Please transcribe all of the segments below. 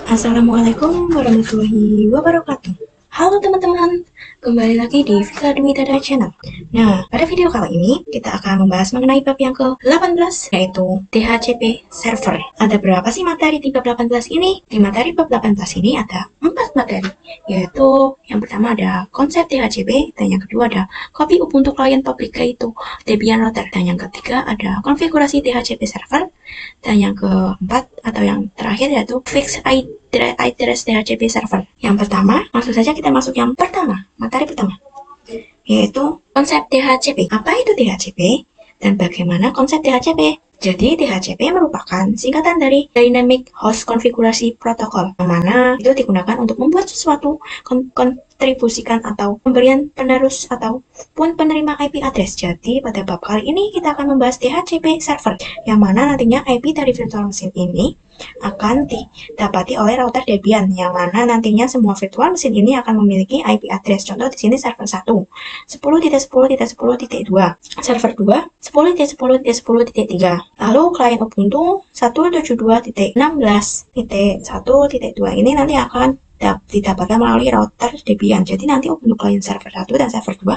Assalamualaikum warahmatullahi wabarakatuh. Halo teman-teman, kembali lagi di Vika Demi Dada Channel. Nah, pada video kali ini kita akan membahas mengenai bab yang ke-18, yaitu DHCP server. Ada berapa sih materi di bab 18 ini? Di materi bab 18 ini ada 4 materi, yaitu yang pertama ada konsep DHCP, dan yang kedua ada copy Ubuntu Client Public Key to Debian Router, dan yang ketiga ada konfigurasi DHCP server, dan yang keempat atau yang terakhir yaitu fix address DHCP server. Yang pertama, langsung saja kita masuk yang pertama, materi pertama, yaitu konsep DHCP. Apa itu DHCP dan bagaimana konsep DHCP? Jadi DHCP merupakan singkatan dari Dynamic Host Configurasi Protocol, yang mana itu digunakan untuk membuat sesuatu kontribusikan atau pemberian penerus ataupun penerima IP address. Jadi pada bab kali ini kita akan membahas DHCP server, yang mana nantinya IP dari virtual machine ini akan didapati oleh router Debian, yang mana nantinya semua virtual machine ini akan memiliki IP address. Contoh di sini server 1 10.10.10.2, server 2 10.10.10.3, lalu klien Ubuntu 172.16.1.2 ini nanti akan didapatkan melalui router Debian. Jadi nanti Ubuntu client server 1 dan server 2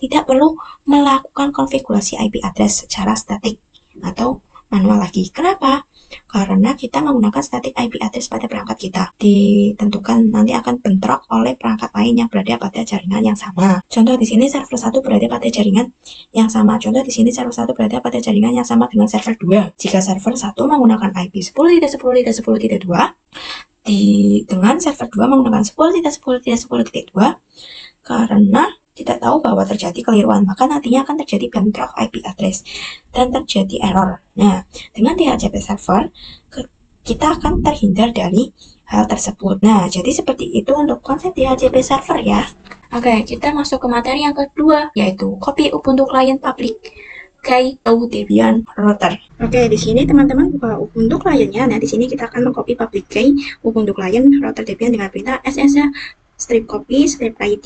tidak perlu melakukan konfigurasi IP address secara statik atau manual lagi. Kenapa? Karena kita menggunakan static IP address pada perangkat kita, ditentukan nanti akan bentrok oleh perangkat lain yang berada pada jaringan yang sama. Contoh di sini server 1 berada pada jaringan yang sama. Contoh di sini server 1 berada pada jaringan yang sama dengan server 2. Jika server 1 menggunakan IP 10.10.10.2 dengan server 2 menggunakan 10.10.10.2, karena tidak tahu bahwa terjadi keliruan, maka nantinya akan terjadi bentrok IP address dan terjadi error. Nah, dengan DHCP server, kita akan terhindar dari hal tersebut. Nah, jadi seperti itu untuk konsep DHCP server ya. Oke, kita masuk ke materi yang kedua, yaitu copy Ubuntu Client Public Key to Debian Router. Oke, di sini teman-teman buka Ubuntu client-nya. Nah, di sini kita akan mengcopy public key Ubuntu Client Router Debian dengan perintah ss strip copy strip id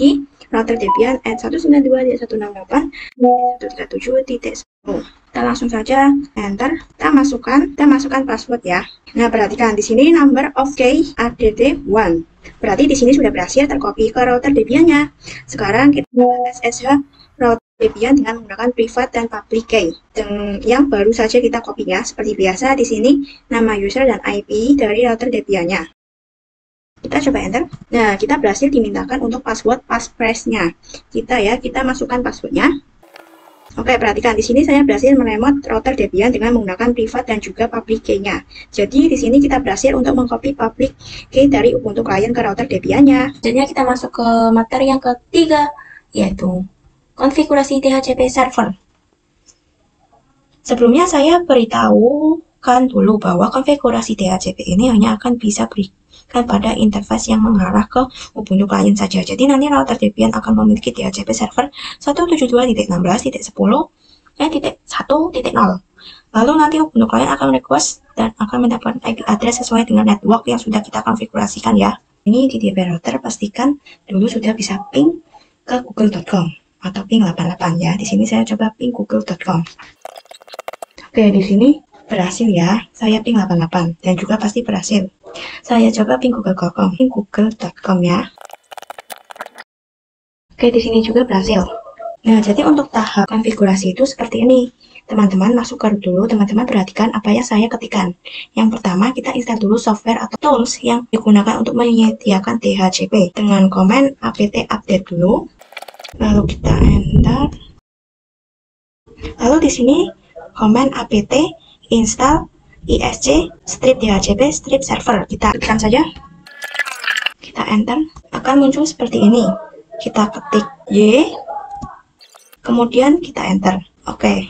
router Debian at 192.168.137.10. Kita langsung saja enter. Kita masukkan password ya. Nah, perhatikan di sini number of key add 1. Berarti di sini sudah berhasil tercopy ke router Debian-nya. Sekarang kita SSH router Debian dengan menggunakan private dan public key. Yang baru saja kita copy ya. Seperti biasa di sini nama user dan IP dari router Debian-nya. Kita coba enter. Nah, kita berhasil dimintakan untuk password passphrase-nya. Kita masukkan passwordnya. Oke, perhatikan di sini saya berhasil meremote router Debian dengan menggunakan private dan juga public key-nya. Jadi di sini kita berhasil untuk mengcopy public key dari Ubuntu client ke router Debian-nya. Jadi kita masuk ke materi yang ketiga, yaitu konfigurasi DHCP server. Sebelumnya saya beritahukan dulu bahwa konfigurasi DHCP ini hanya akan bisa berikan pada interface yang mengarah ke Ubuntu client saja. Jadi nanti router Debian akan memiliki DHCP server 172.16.10.1.0. Lalu nanti Ubuntu client akan request dan akan mendapatkan IP address sesuai dengan network yang sudah kita konfigurasikan ya. Ini di DB router pastikan dulu sudah bisa ping ke google.com atau ping 88 ya. Di sini saya coba ping google.com. Oke, di sini berhasil ya. Saya ping 88 dan juga pasti berhasil. Saya coba ping google.com ya. Oke, di sini juga berhasil. Nah, jadi untuk tahap konfigurasi itu seperti ini. Teman-teman masuk ke root dulu, teman-teman perhatikan apa yang saya ketikkan. Yang pertama, kita install dulu software atau tools yang digunakan untuk menyediakan DHCP dengan komen apt update dulu. Lalu kita enter. Lalu di sini komen apt install ISC strip DHCP strip server. Kita tekan saja. Kita enter. Akan muncul seperti ini. Kita ketik Y. Kemudian kita enter. Oke.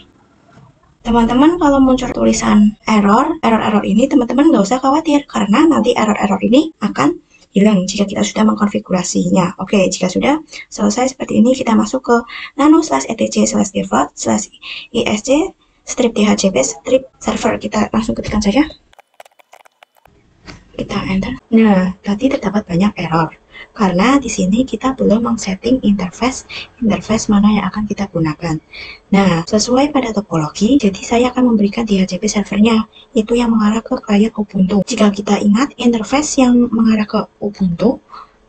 Teman-teman kalau muncul tulisan error ini teman-teman nggak usah khawatir. Karena nanti error ini akan hilang jika kita sudah mengkonfigurasinya. Oke, jika sudah selesai seperti ini, kita masuk ke nano/etc/default/isc strip DHCP strip server. Kita langsung ketikkan saja. Kita enter. Nah, tadi terdapat banyak error. karena di sini kita belum mengsetting interface mana yang akan kita gunakan. Nah, sesuai pada topologi, jadi saya akan memberikan DHCP servernya, itu yang mengarah ke klien Ubuntu. Jika kita ingat, interface yang mengarah ke Ubuntu,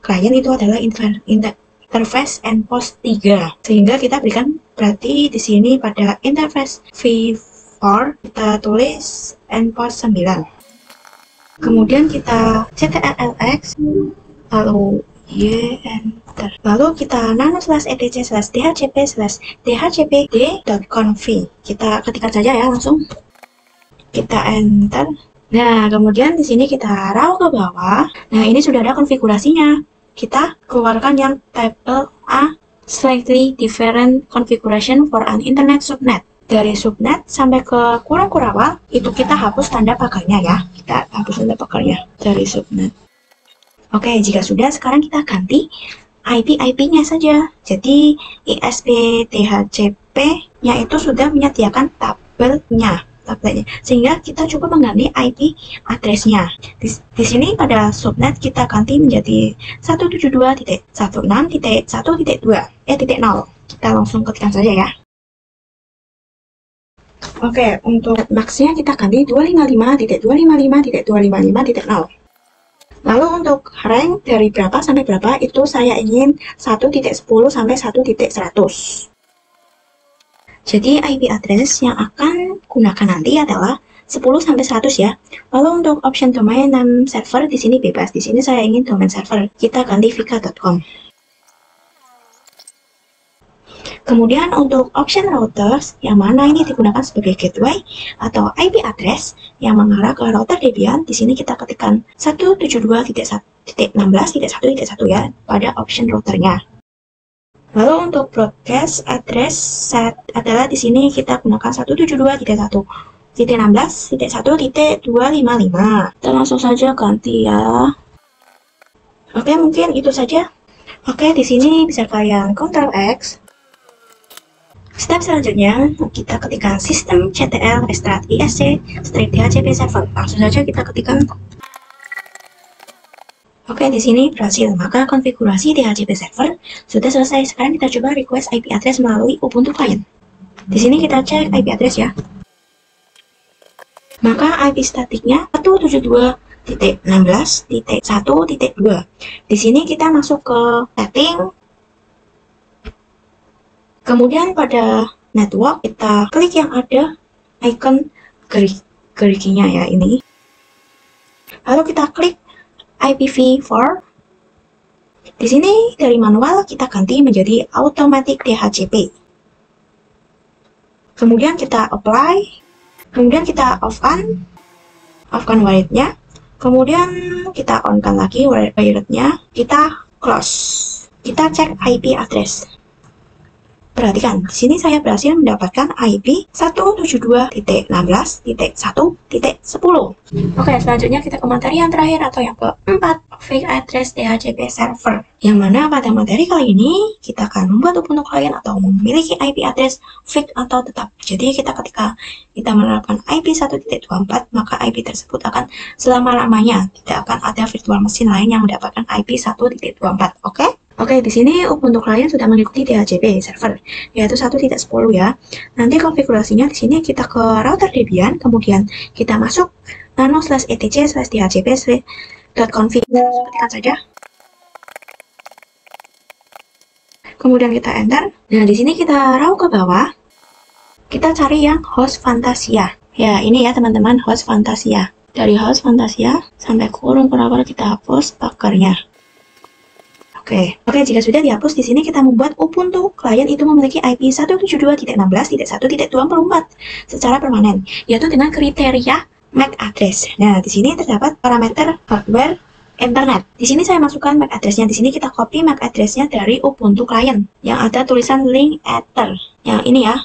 klien itu adalah interface endpost 3, sehingga kita berikan berarti di sini pada interface v4 kita tulis endpost 9. Kemudian kita ctrlx, lalu enter, lalu kita nano/etc/dhcp/dhcpd.conf. Kita ketikkan saja ya, langsung kita enter. Nah, kemudian di sini kita raw ke bawah. Nah, ini sudah ada konfigurasinya. Kita keluarkan yang table A slightly different configuration for an internet subnet. Dari subnet sampai ke kurung kurawal, itu kita hapus tanda pagarnya ya. Kita hapus tanda pagarnya dari subnet. Oke, jika sudah, sekarang kita ganti IP-nya saja. Jadi, ISP DHCP-nya itu sudah menyediakan tabelnya. Sehingga kita coba mengganti IP address-nya. Di sini pada subnet kita ganti menjadi 172.16.1.2.0. Kita langsung ketikkan saja ya. Oke, untuk max-nya kita ganti 255.255.255.0. Lalu untuk rank dari berapa sampai berapa itu saya ingin 1.10 sampai 1.100. Jadi IP address yang akan gunakan nanti adalah 10 sampai 100 ya. Lalu untuk option domain name server di sini bebas. Di sini saya ingin domain server. Kita ganti vika.com. Kemudian untuk option routers yang mana ini digunakan sebagai gateway atau IP address yang mengarah ke router Debian, di sini kita ketikkan 172.1.16.1.1 ya pada option routernya. Lalu untuk broadcast address set adalah di sini kita gunakan 172.1.16.1.255. Kita langsung saja ganti ya. Oke, mungkin itu saja. Oke, di sini bisa kalian Ctrl X. Step selanjutnya kita ketikkan sistem ctl extract isc dhcp server. Langsung saja kita ketikkan. Oke, di sini berhasil. Maka konfigurasi DHCP server sudah selesai. Sekarang kita coba request IP address melalui Ubuntu client. Di sini kita cek IP address ya. Maka IP statiknya 172.16.1.2. Di sini kita masuk ke setting. Kemudian pada network kita klik yang ada icon geriginya ya ini. Lalu kita klik IPv4. Di sini dari manual kita ganti menjadi automatic DHCP. Kemudian kita apply. Kemudian kita offkan wired-nya. Kemudian kita on-kan lagi wired-nya. Kita close. Kita cek IP address. Perhatikan, di sini saya berhasil mendapatkan IP 172.16.1.10. Oke, selanjutnya kita ke materi yang terakhir atau yang keempat, fake address DHCP server. Yang mana pada materi kali ini kita akan membuat Ubuntu client atau memiliki IP address fake atau tetap. Jadi ketika kita menerapkan IP 1.24, maka IP tersebut akan selama-lamanya tidak akan ada virtual mesin lain yang mendapatkan IP 1.24. Oke, di sini Ubuntu client sudah mengikuti DHCP server, yaitu 1.10 ya. Nanti konfigurasinya di sini kita ke router Debian, kemudian kita masuk nano/etc/dhcp.conf. Ketikkan saja. Kemudian kita enter. Nah, di sini kita raw ke bawah. Kita cari yang host Fantasia. Ya, ini ya teman-teman, host Fantasia. Dari host Fantasia sampai kurung kurawal kita hapus pagarnya. Oke, jika sudah dihapus, di sini kita membuat Ubuntu client itu memiliki IP 172.16.1.24 secara permanen, yaitu dengan kriteria MAC address. Nah, di sini terdapat parameter hardware internet. Di sini saya masukkan MAC address-nya. Di sini kita copy MAC address-nya dari Ubuntu client yang ada tulisan link ether. Yang ini ya,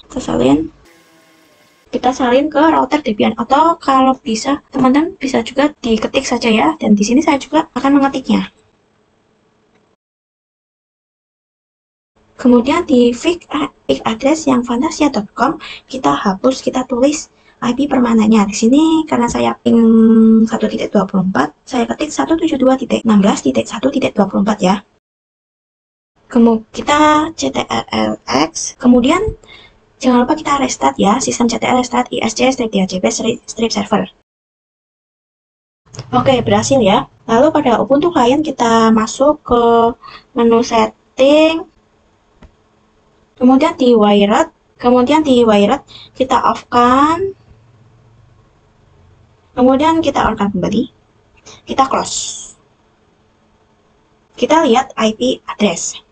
kita salin ke router Debian, atau kalau bisa teman-teman bisa juga diketik saja ya. Dan di sini saya juga akan mengetiknya. Kemudian di fake address yang fantasia.com kita hapus, kita tulis IP permanennya. Di sini karena saya ping 1.24, saya ketik 172.16.1.24 ya. Kemudian kita ctrlx, kemudian jangan lupa kita restart ya, sistem ctrl restart isc-dhcp strip server. Oke, berhasil ya. Lalu pada Ubuntu Client kita masuk ke menu setting, kemudian di wired, kita off-kan, kemudian kita on-kan kembali, kita close. Kita lihat IP address.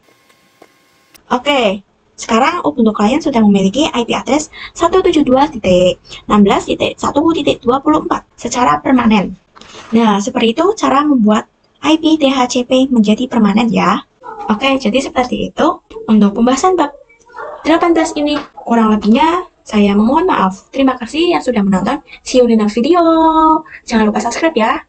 Oke, sekarang Ubuntu Client sudah memiliki IP address 172.16.1.24 secara permanen. Nah, seperti itu cara membuat IP DHCP menjadi permanen ya. Oke, jadi seperti itu untuk pembahasan bab 18 ini. Kurang lebihnya saya memohon maaf. Terima kasih yang sudah menonton. See you in the next video. Jangan lupa subscribe ya.